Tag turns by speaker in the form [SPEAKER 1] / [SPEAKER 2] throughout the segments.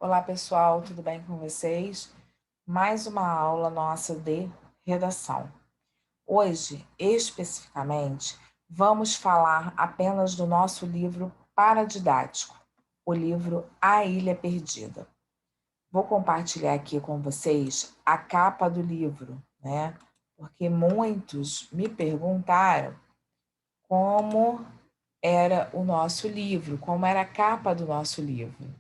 [SPEAKER 1] Olá, pessoal, tudo bem com vocês? Mais uma aula nossa de redação. Hoje, especificamente, vamos falar apenas do nosso livro paradidático, o livro A Ilha Perdida. Vou compartilhar aqui com vocês a capa do livro, né? Porque muitos me perguntaram como era o nosso livro, como era a capa do nosso livro,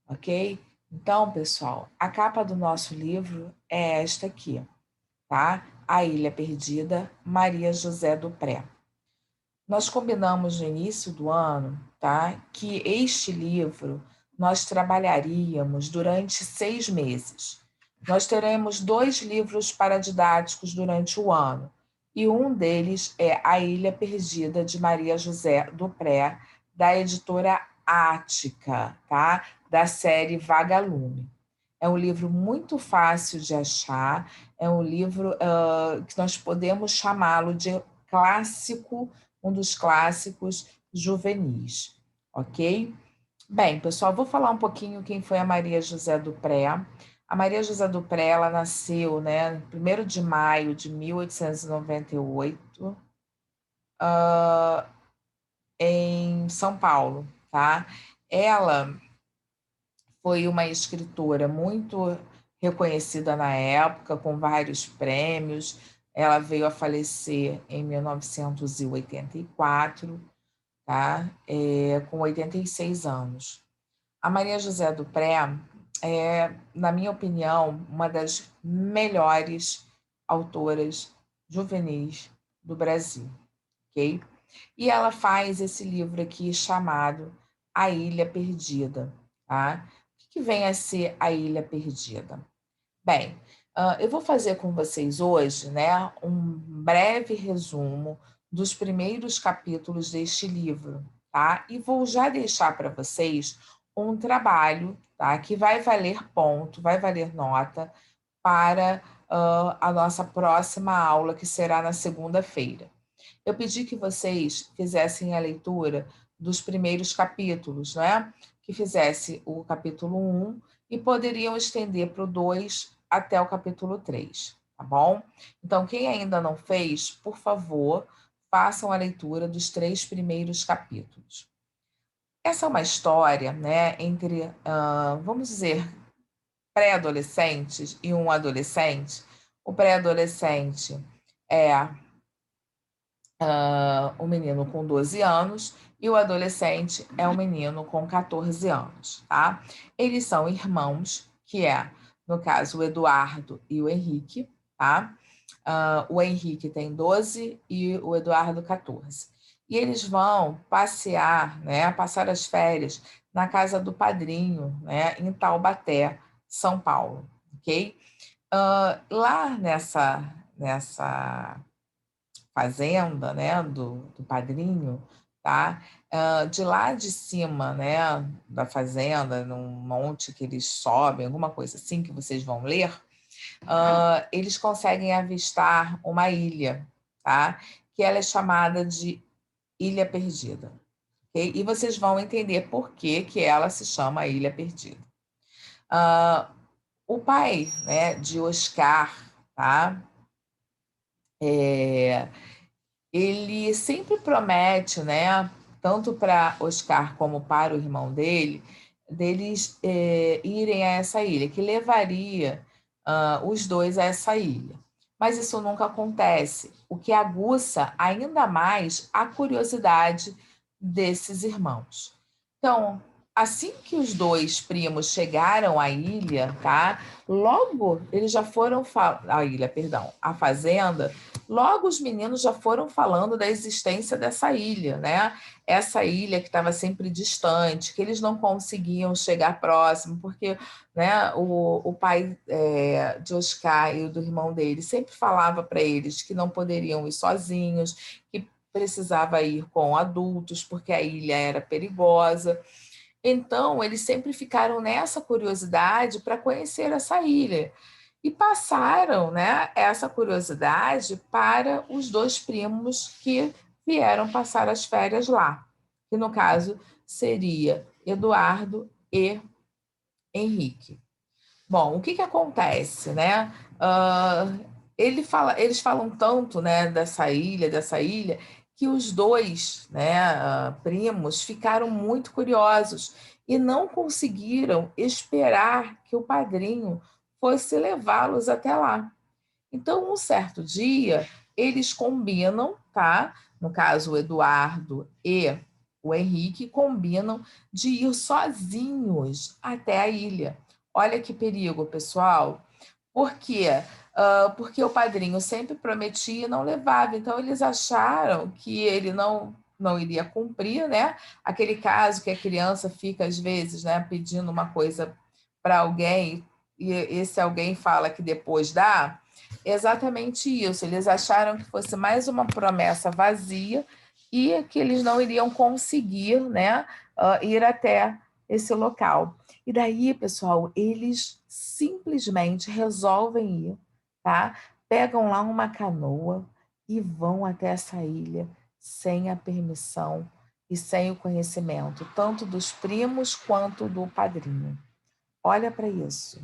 [SPEAKER 1] ok? Então, pessoal, a capa do nosso livro é esta aqui, tá? A Ilha Perdida, Maria José do Pré. Nós combinamos no início do ano, tá? Que este livro nós trabalharíamos durante 6 meses. Nós teremos 2 livros paradidáticos durante o ano, e um deles é A Ilha Perdida, de Maria José do Pré, da editora Ática, tá? Da série Vagalume. É um livro muito fácil de achar, é um livro que nós podemos chamá-lo de clássico, um dos clássicos juvenis, ok? Bem, pessoal, vou falar um pouquinho quem foi a Maria José do Pré. A Maria José do Pré, ela nasceu, né, 1º de maio de 1898, em São Paulo, tá? Ela foi uma escritora muito reconhecida na época, com vários prêmios. Ela veio a falecer em 1984, tá? Com 86 anos. A Maria José do Pré é, na minha opinião, uma das melhores autoras juvenis do Brasil, ok? E ela faz esse livro aqui chamado A Ilha Perdida, tá? O que vem a ser A Ilha Perdida? Bem, eu vou fazer com vocês hoje, né, um breve resumo dos primeiros capítulos deste livro, tá? E vou já deixar para vocês um trabalho, tá? Que vai valer ponto, vai valer nota para a nossa próxima aula, que será na segunda-feira. Eu pedi que vocês fizessem a leitura dos primeiros capítulos, né? Que fizesse o capítulo 1 e poderiam estender para o 2 até o capítulo 3, tá bom? Então, quem ainda não fez, por favor, façam a leitura dos 3 primeiros capítulos. Essa é uma história, né, entre, vamos dizer, pré-adolescentes e um adolescente. O pré-adolescente é um menino com 12 anos e o adolescente é um menino com 14 anos, tá? Eles são irmãos, que é, no caso, o Eduardo e o Henrique, tá? O Henrique tem 12 e o Eduardo 14. E eles vão passear, né, passar as férias na casa do padrinho, né, em Taubaté, São Paulo, ok? Lá nessa fazenda, né, do padrinho, tá? De lá de cima, né, da fazenda, num monte que eles sobem, alguma coisa assim que vocês vão ler, eles conseguem avistar uma ilha, tá? Que ela é chamada de Ilha Perdida, ok? E vocês vão entender por que que ela se chama Ilha Perdida. O pai, né, de Oscar, tá? Ele sempre promete, né, tanto para Oscar como para o irmão dele, deles irem a essa ilha, que levaria os dois a essa ilha. Mas isso nunca acontece, o que aguça ainda mais a curiosidade desses irmãos. Então, assim que os 2 primos chegaram à ilha, tá? Logo eles já foram à ilha, perdão, à fazenda. Logo os meninos já foram falando da existência dessa ilha, né? Essa ilha que estava sempre distante, que eles não conseguiam chegar próximo, porque, né, o pai de Oscar e do irmão dele sempre falava para eles que não poderiam ir sozinhos, que precisava ir com adultos, porque a ilha era perigosa. Então, eles sempre ficaram nessa curiosidade para conhecer essa ilha. E passaram, né, essa curiosidade para os 2 primos que vieram passar as férias lá, que no caso seria Eduardo e Henrique. Bom, o que que acontece, né? Eles falam tanto, né, dessa ilha, que os dois, né, primos ficaram muito curiosos e não conseguiram esperar que o padrinho fosse levá-los até lá. Então, um certo dia, eles combinam, tá? No caso, o Eduardo e o Henrique combinam de ir sozinhos até a ilha. Olha que perigo, pessoal. Por quê? Porque o padrinho sempre prometia e não levava. Então, eles acharam que ele não iria cumprir, né? Aquele caso que a criança fica, às vezes, né, pedindo uma coisa para alguém e esse alguém fala que depois dá. Exatamente isso. Eles acharam que fosse mais uma promessa vazia e que eles não iriam conseguir, né, ir até esse local. E daí, pessoal, eles simplesmente resolvem ir, tá? Pegam lá uma canoa e vão até essa ilha sem a permissão e sem o conhecimento, tanto dos primos quanto do padrinho. Olha para isso.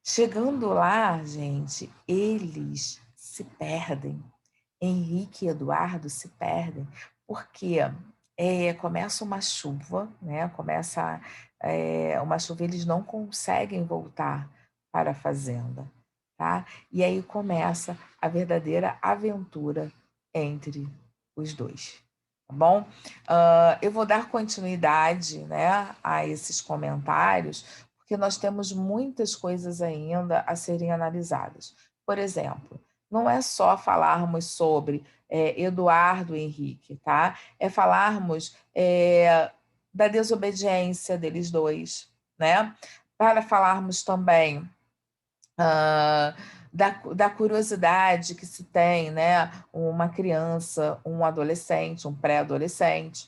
[SPEAKER 1] Chegando lá, gente, eles se perdem. Henrique e Eduardo se perdem, porque começa uma chuva, né? Começa uma chuva, eles não conseguem voltar para a fazenda, tá? E aí começa a verdadeira aventura entre os dois, tá bom? Eu vou dar continuidade, né, a esses comentários, porque nós temos muitas coisas ainda a serem analisadas. Por exemplo, não é só falarmos sobre Eduardo e Henrique, tá? É falarmos da desobediência deles dois, né? Para falarmos também da curiosidade que se tem, né? Uma criança, um adolescente, um pré-adolescente,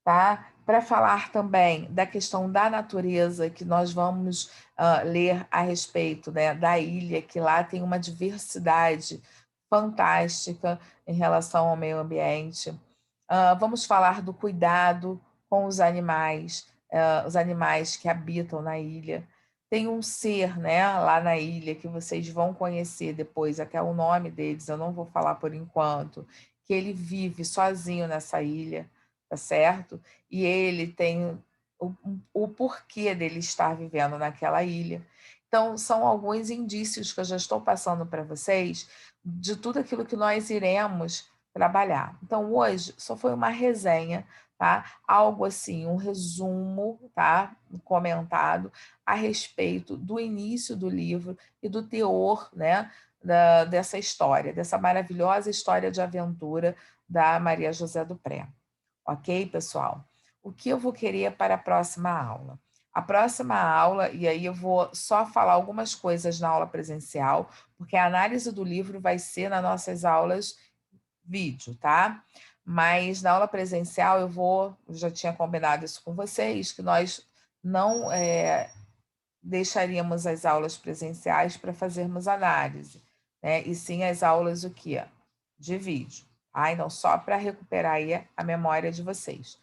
[SPEAKER 1] tá? Para falar também da questão da natureza, que nós vamos ler a respeito, né, da ilha, que lá tem uma diversidade fantástica em relação ao meio ambiente. Vamos falar do cuidado com os animais que habitam na ilha. Tem um ser, né, lá na ilha que vocês vão conhecer depois, até o nome deles, eu não vou falar por enquanto, que ele vive sozinho nessa ilha, tá certo? E ele tem o porquê dele estar vivendo naquela ilha. Então, são alguns indícios que eu já estou passando para vocês de tudo aquilo que nós iremos trabalhar. Então, hoje só foi uma resenha, tá? Algo assim, um resumo, tá? Comentado a respeito do início do livro e do teor, né? Dessa história, dessa maravilhosa história de aventura da Maria José do Pré. Ok, pessoal? O que eu vou querer para a próxima aula? A próxima aula, e aí eu vou só falar algumas coisas na aula presencial, porque a análise do livro vai ser nas nossas aulas vídeo, tá? Mas na aula presencial eu já tinha combinado isso com vocês, que nós não deixaríamos as aulas presenciais para fazermos análise, né? E sim as aulas o quê? De vídeo. Tá? Então, só para recuperar aí a memória de vocês.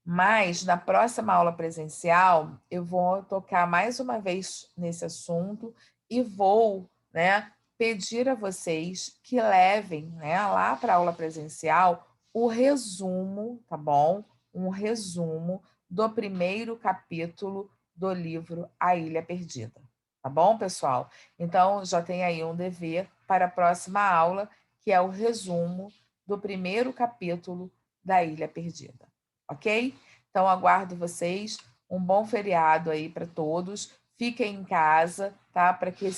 [SPEAKER 1] Mas na próxima aula presencial, eu vou tocar mais uma vez nesse assunto e vou, né, pedir a vocês que levem, né, lá para a aula presencial o resumo, tá bom? Um resumo do primeiro capítulo do livro A Ilha Perdida. Tá bom, pessoal? Então, já tem aí um dever para a próxima aula, que é o resumo do primeiro capítulo da Ilha Perdida. Ok? Então, aguardo vocês. Um bom feriado aí para todos. Fiquem em casa, tá? Para que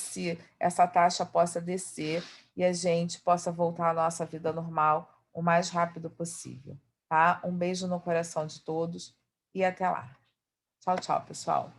[SPEAKER 1] essa taxa possa descer e a gente possa voltar à nossa vida normal o mais rápido possível, tá? Um beijo no coração de todos e até lá. Tchau, tchau, pessoal.